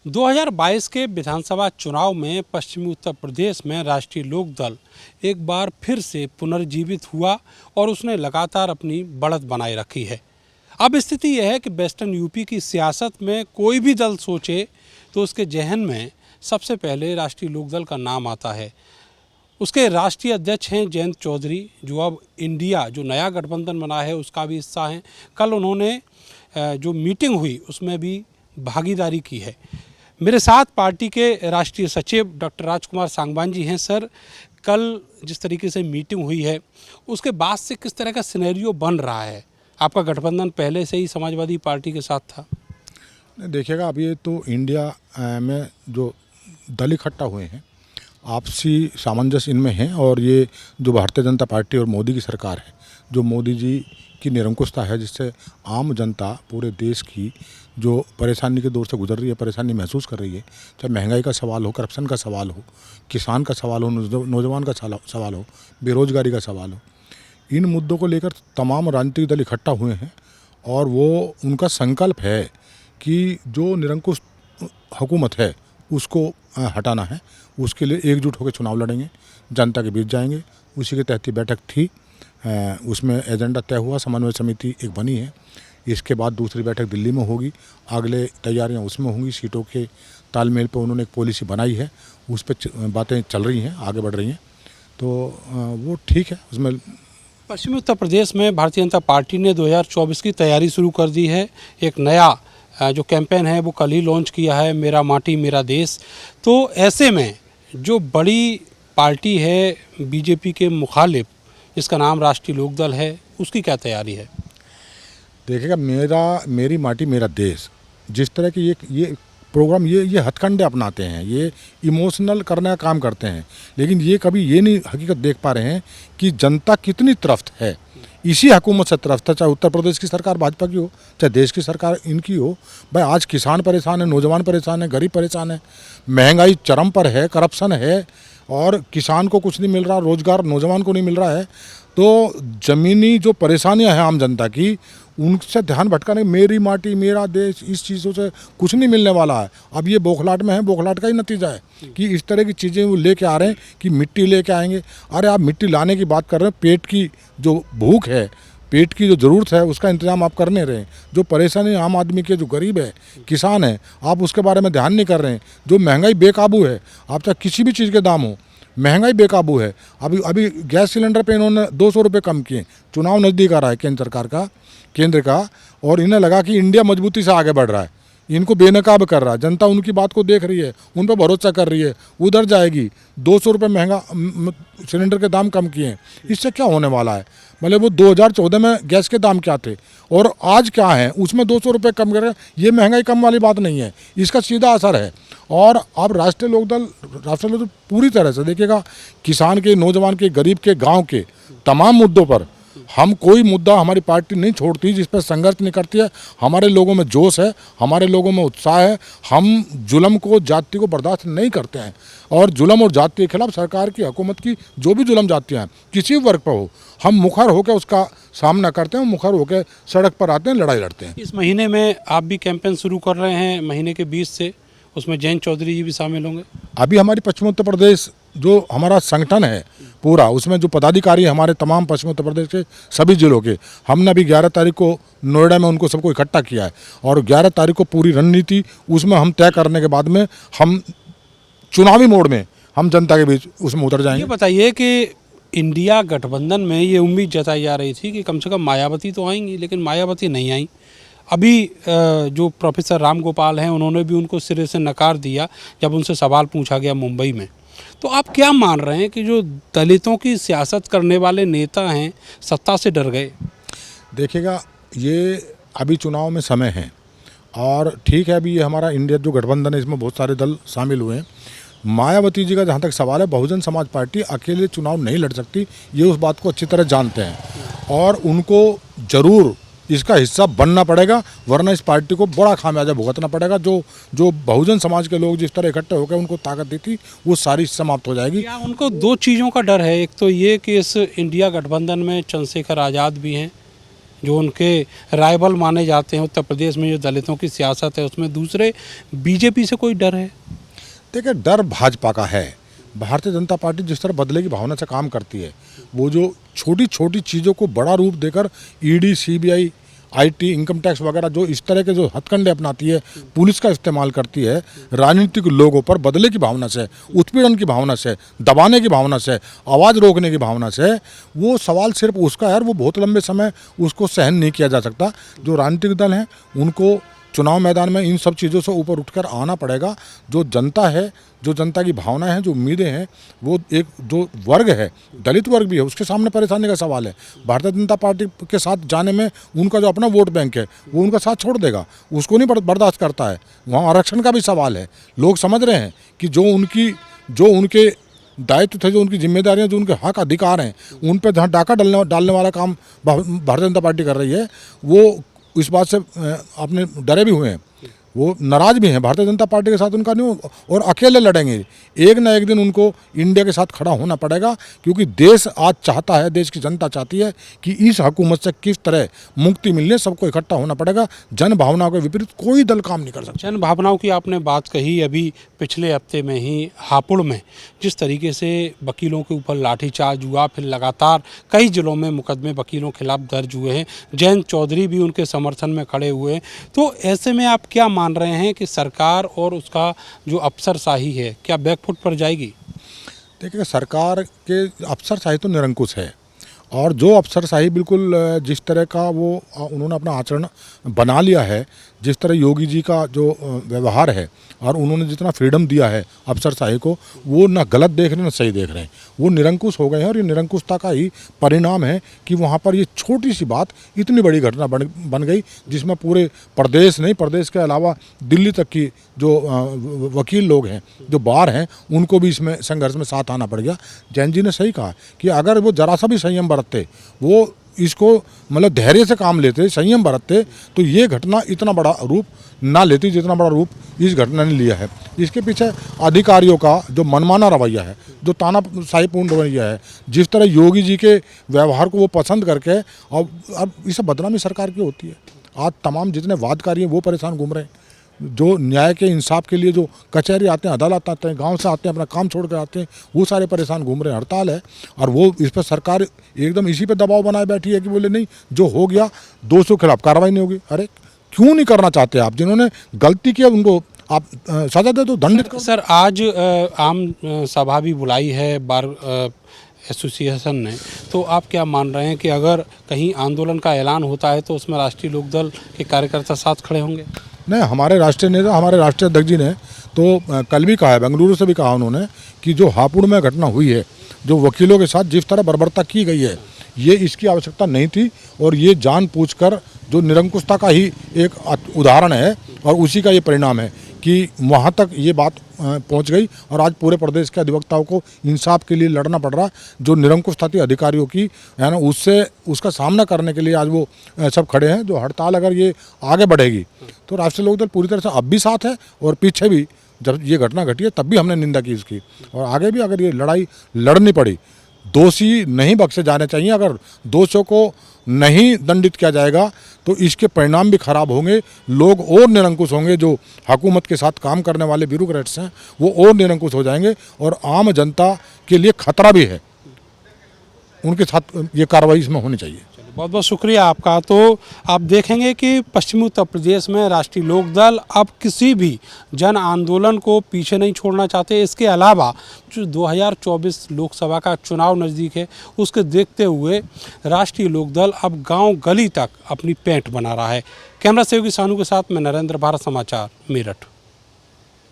2022 के विधानसभा चुनाव में पश्चिमी उत्तर प्रदेश में राष्ट्रीय लोक दल एक बार फिर से पुनर्जीवित हुआ और उसने लगातार अपनी बढ़त बनाए रखी है। अब स्थिति यह है कि वेस्टर्न यूपी की सियासत में कोई भी दल सोचे तो उसके जहन में सबसे पहले राष्ट्रीय लोक दल का नाम आता है। उसके राष्ट्रीय अध्यक्ष हैं जयंत चौधरी, जो अब इंडिया जो नया गठबंधन बना है उसका भी हिस्सा हैं। कल उन्होंने जो मीटिंग हुई उसमें भी भागीदारी की है। मेरे साथ पार्टी के राष्ट्रीय सचिव डॉक्टर राजकुमार सांगवान जी हैं। सर, कल जिस तरीके से मीटिंग हुई है उसके बाद से किस तरह का सिनेरियो बन रहा है? आपका गठबंधन पहले से ही समाजवादी पार्टी के साथ था। देखिएगा, अब ये तो इंडिया में जो दल इकट्ठा हुए हैं, आपसी सामंजस्य इनमें है। और ये जो भारतीय जनता पार्टी और मोदी की सरकार है, जो मोदी जी की निरंकुशता है, जिससे आम जनता पूरे देश की जो परेशानी के दौर से गुजर रही है, परेशानी महसूस कर रही है, चाहे महंगाई का सवाल हो, करप्शन का सवाल हो, किसान का सवाल हो, नौजवान का सवाल हो, बेरोजगारी का सवाल हो, इन मुद्दों को लेकर तमाम राजनीतिक दल इकट्ठा हुए हैं। और वो उनका संकल्प है कि जो निरंकुश हुकूमत है उसको हटाना है। उसके लिए एकजुट होकर चुनाव लड़ेंगे, जनता के बीच जाएंगे। उसी के तहत बैठक थी, उसमें एजेंडा तय हुआ, समन्वय समिति एक बनी है। इसके बाद दूसरी बैठक दिल्ली में होगी, अगले तैयारियां उसमें होंगी। सीटों के तालमेल पर उन्होंने एक पॉलिसी बनाई है, उस पर बातें चल रही हैं, आगे बढ़ रही हैं, तो वो ठीक है। उसमें पश्चिमी उत्तर प्रदेश में भारतीय जनता पार्टी ने 2024 की तैयारी शुरू कर दी है। एक नया जो कैंपेन है वो कल ही लॉन्च किया है, मेरा माटी मेरा देश। तो ऐसे में जो बड़ी पार्टी है बीजेपी के मुखालिफ, जिसका नाम राष्ट्रीय लोक दल है, उसकी क्या तैयारी है? देखिएगा, मेरी माटी मेरा देश, जिस तरह की ये प्रोग्राम ये हथकंडे अपनाते हैं, ये इमोशनल करने का काम करते हैं, लेकिन ये कभी ये नहीं हकीकत देख पा रहे हैं कि जनता कितनी तरफ है। इसी हुकूमत से तरफ था, चाहे उत्तर प्रदेश की सरकार भाजपा की हो, चाहे देश की सरकार इनकी हो। भाई, आज किसान परेशान है, नौजवान परेशान है, गरीब परेशान है, महंगाई चरम पर है, करप्शन है, और किसान को कुछ नहीं मिल रहा, रोजगार नौजवान को नहीं मिल रहा है। तो ज़मीनी जो परेशानियां हैं आम जनता की, उनसे ध्यान भटकाने, मेरी माटी मेरा देश, इस चीज़ों से कुछ नहीं मिलने वाला है। अब ये बौखलाहट में है, बौखलाहट का ही नतीजा है कि इस तरह की चीज़ें वो लेके आ रहे हैं कि मिट्टी लेके आएंगे। अरे आप मिट्टी लाने की बात कर रहे हैं, पेट की जो भूख है, पेट की जो ज़रूरत है, उसका इंतजाम आप करने रहे हैं। जो परेशानी आम आदमी के, जो गरीब है, किसान है, आप उसके बारे में ध्यान नहीं कर रहे हैं। जो महंगाई बेकाबू है, आप चाहे किसी भी चीज़ के दाम हो, महंगाई बेकाबू है। अभी गैस सिलेंडर पे इन्होंने 200 रुपये कम किए। चुनाव नज़दीक आ रहा है केंद्र का, और इन्हें लगा कि इंडिया मजबूती से आगे बढ़ रहा है, इनको बेनकाब कर रहा है। जनता उनकी बात को देख रही है, उन पर भरोसा कर रही है, उधर जाएगी। 200 रुपये महंगा सिलेंडर के दाम कम किए, इससे क्या होने वाला है? मतलब वो 2014 में गैस के दाम क्या थे और आज क्या है, उसमें 200 रुपये कम कर, ये महंगाई कम वाली बात नहीं है, इसका सीधा असर है। और अब राष्ट्रीय लोक दल पूरी तरह से देखिएगा, किसान के, नौजवान के, गरीब के, गांव के तमाम मुद्दों पर हम कोई मुद्दा हमारी पार्टी नहीं छोड़ती जिस पर संघर्ष नहीं करती है। हमारे लोगों में जोश है, हमारे लोगों में उत्साह है। हम जुल्म को, जाति को बर्दाश्त नहीं करते हैं। और जुल्म और जाति के खिलाफ सरकार की, हुकूमत की जो भी जुल्म जातियाँ हैं, किसी वर्ग पर हो, हम मुखर होकर उसका सामना करते हैं, मुखर होकर सड़क पर आते हैं, लड़ाई लड़ते हैं। इस महीने में आप भी कैंपेन शुरू कर रहे हैं, महीने के 20 से, उसमें जयंत चौधरी जी भी शामिल होंगे। अभी हमारी पश्चिम उत्तर प्रदेश जो हमारा संगठन है पूरा, उसमें जो पदाधिकारी हमारे तमाम पश्चिम उत्तर प्रदेश के सभी जिलों के, हमने अभी 11 तारीख को नोएडा में उनको सबको इकट्ठा किया है। और 11 तारीख को पूरी रणनीति उसमें हम तय करने के बाद में हम चुनावी मोड में हम जनता के बीच उसमें उतर जाएंगे। ये बताइए कि इंडिया गठबंधन में ये उम्मीद जताई जा रही थी कि कम से कम मायावती तो आएंगी, लेकिन मायावती नहीं आई। अभी जो प्रोफेसर राम गोपाल हैं, उन्होंने भी उनको सिरे से नकार दिया जब उनसे सवाल पूछा गया मुंबई में। तो आप क्या मान रहे हैं कि जो दलितों की सियासत करने वाले नेता हैं, सत्ता से डर गए? देखिएगा, ये अभी चुनाव में समय है, और ठीक है, अभी ये हमारा इंडिया जो गठबंधन है, इसमें बहुत सारे दल शामिल हुए हैं। मायावती जी का जहाँ तक सवाल है, बहुजन समाज पार्टी अकेले चुनाव नहीं लड़ सकती, ये उस बात को अच्छी तरह जानते हैं। और उनको ज़रूर इसका हिस्सा बनना पड़ेगा, वरना इस पार्टी को बड़ा खामियाजा भुगतना पड़ेगा। जो बहुजन समाज के लोग जिस तरह इकट्ठे होकर उनको ताकत दी थी, वो सारी समाप्त हो जाएगी। क्या उनको दो चीज़ों का डर है? एक तो ये कि इस इंडिया गठबंधन में चंद्रशेखर आज़ाद भी हैं, जो उनके राइवल माने जाते हैं उत्तर प्रदेश में जो दलितों की सियासत है उसमें, दूसरे बीजेपी से कोई डर है? देखिए, डर भाजपा का है। भारतीय जनता पार्टी जिस तरह बदले की भावना से काम करती है, वो जो छोटी छोटी चीज़ों को बड़ा रूप देकर ED, CBI, IT, income tax वगैरह जो इस तरह के जो हथकंडे अपनाती है, पुलिस का इस्तेमाल करती है राजनीतिक लोगों पर बदले की भावना से, उत्पीड़न की भावना से, दबाने की भावना से, आवाज़ रोकने की भावना से, वो सवाल सिर्फ उसका है और वो बहुत लंबे समय उसको सहन नहीं किया जा सकता। जो राजनीतिक दल हैं उनको चुनाव मैदान में इन सब चीज़ों से ऊपर उठकर आना पड़ेगा। जो जनता है, जो जनता की भावनाएं हैं, जो उम्मीदें हैं, वो एक जो वर्ग है, दलित वर्ग भी है, उसके सामने परेशानी का सवाल है। भारतीय जनता पार्टी के साथ जाने में उनका जो अपना वोट बैंक है वो उनका साथ छोड़ देगा, उसको नहीं बर्दाश्त करता है। वहाँ आरक्षण का भी सवाल है। लोग समझ रहे हैं कि जो उनके दायित्व थे, जो उनकी जिम्मेदारियां, जो उनके हक अधिकार हैं, उन पर जहाँ डाका डालने वाला काम भारतीय जनता पार्टी कर रही है, वो इस बात से अपने डरे भी हुए हैं, वो नाराज़ भी हैं भारतीय जनता पार्टी के साथ। उनका नहीं, और अकेले लड़ेंगे। एक ना एक दिन उनको इंडिया के साथ खड़ा होना पड़ेगा, क्योंकि देश आज चाहता है, देश की जनता चाहती है कि इस हुकूमत से किस तरह मुक्ति मिलने, सबको इकट्ठा होना पड़ेगा। जन भावनाओं के विपरीत कोई दल काम नहीं कर सकता। जन भावनाओं की आपने बात कही। अभी पिछले हफ्ते में ही हापुड़ में जिस तरीके से वकीलों के ऊपर लाठीचार्ज हुआ, फिर लगातार कई जिलों में मुकदमे वकीलों के खिलाफ दर्ज हुए हैं, जयंत चौधरी भी उनके समर्थन में खड़े हुए हैं। तो ऐसे में आप क्या मान रहे हैं कि सरकार और उसका जो अफसरशाही है, क्या बैकफुट पर जाएगी? देखिए, सरकार के अफसरशाही तो निरंकुश है, और जो अफसरशाही बिल्कुल जिस तरह का वो उन्होंने अपना आचरण बना लिया है, जिस तरह योगी जी का जो व्यवहार है, और उन्होंने जितना फ्रीडम दिया है अफसरशाही को, वो ना गलत देख रहे हैं ना सही देख रहे हैं। वो निरंकुश हो गए हैं, और ये निरंकुशता का ही परिणाम है कि वहाँ पर ये छोटी सी बात इतनी बड़ी घटना बन गई, जिसमें पूरे प्रदेश नहीं, प्रदेश के अलावा दिल्ली तक की जो वकील लोग हैं, जो बार हैं, उनको भी इसमें संघर्ष में साथ आना पड़ गया। जैन जी ने सही कहा कि अगर वो जरा सा भी संयम बरतते, वो इसको मतलब धैर्य से काम लेते, संयम बरतते, तो ये घटना इतना बड़ा रूप ना लेती जितना बड़ा रूप इस घटना ने लिया है। इसके पीछे अधिकारियों का जो मनमाना रवैया है, जो तानाशाहीपूर्ण रवैया है, जिस तरह योगी जी के व्यवहार को वो पसंद करके, और अब इसे बदनामी सरकार की होती है। आज तमाम जितने वादकारी हैं वो परेशान घूम रहे हैं। जो न्याय के इंसाफ के लिए जो कचहरी आते हैं, अदालत आते हैं, गांव से आते हैं, अपना काम छोड़ कर आते हैं, वो सारे परेशान घूम रहे हैं। हड़ताल है, और वो इस पर सरकार एकदम इसी पे दबाव बनाए बैठी है कि बोले नहीं, जो हो गया दोषियों के खिलाफ कार्रवाई नहीं होगी। अरे क्यों नहीं करना चाहते आप? जिन्होंने गलती की उनको आप सजा दे दो, दंडित करो। सर, आज आम सभा भी बुलाई है बार एसोसिएशन ने, तो आप क्या मान रहे हैं कि अगर कहीं आंदोलन का ऐलान होता है तो उसमें राष्ट्रीय लोकदल के कार्यकर्ता साथ खड़े होंगे? नहीं, हमारे राष्ट्रीय नेता, हमारे राष्ट्रीय अध्यक्ष जी ने तो कल भी कहा है, बेंगलुरु से भी कहा उन्होंने, कि जो हापुड़ में घटना हुई है, जो वकीलों के साथ जिस तरह बर्बरता की गई है, ये इसकी आवश्यकता नहीं थी, और ये जानबूझकर जो निरंकुशता का ही एक उदाहरण है, और उसी का ये परिणाम है कि वहाँ तक ये बात पहुँच गई, और आज पूरे प्रदेश के अधिवक्ताओं को इंसाफ के लिए लड़ना पड़ रहा। जो निरंकुशता थी अधिकारियों की, है ना, उसका सामना करने के लिए आज वो सब खड़े हैं। जो हड़ताल अगर ये आगे बढ़ेगी तो राष्ट्रीय लोकदल पूरी तरह से अब भी साथ है, और पीछे भी जब ये घटना घटी है तब भी हमने निंदा की इसकी, और आगे भी अगर ये लड़ाई लड़नी पड़ी। दोषी नहीं बख्शे जाने चाहिए। अगर दोषियों को नहीं दंडित किया जाएगा तो इसके परिणाम भी खराब होंगे। लोग और निरंकुश होंगे। जो हुकूमत के साथ काम करने वाले ब्यूरोक्रेट्स हैं वो और निरंकुश हो जाएंगे, और आम जनता के लिए खतरा भी है। उनके साथ ये कार्रवाई इसमें होनी चाहिए। बहुत बहुत शुक्रिया आपका। तो आप देखेंगे कि पश्चिमी उत्तर प्रदेश में राष्ट्रीय लोकदल अब किसी भी जन आंदोलन को पीछे नहीं छोड़ना चाहते। इसके अलावा जो 2024 लोकसभा का चुनाव नज़दीक है, उसके देखते हुए राष्ट्रीय लोकदल अब गांव गली तक अपनी पैठ बना रहा है। कैमरा सहयोगी सानू के साथ मैं नरेंद्र, भारत समाचार, मेरठ।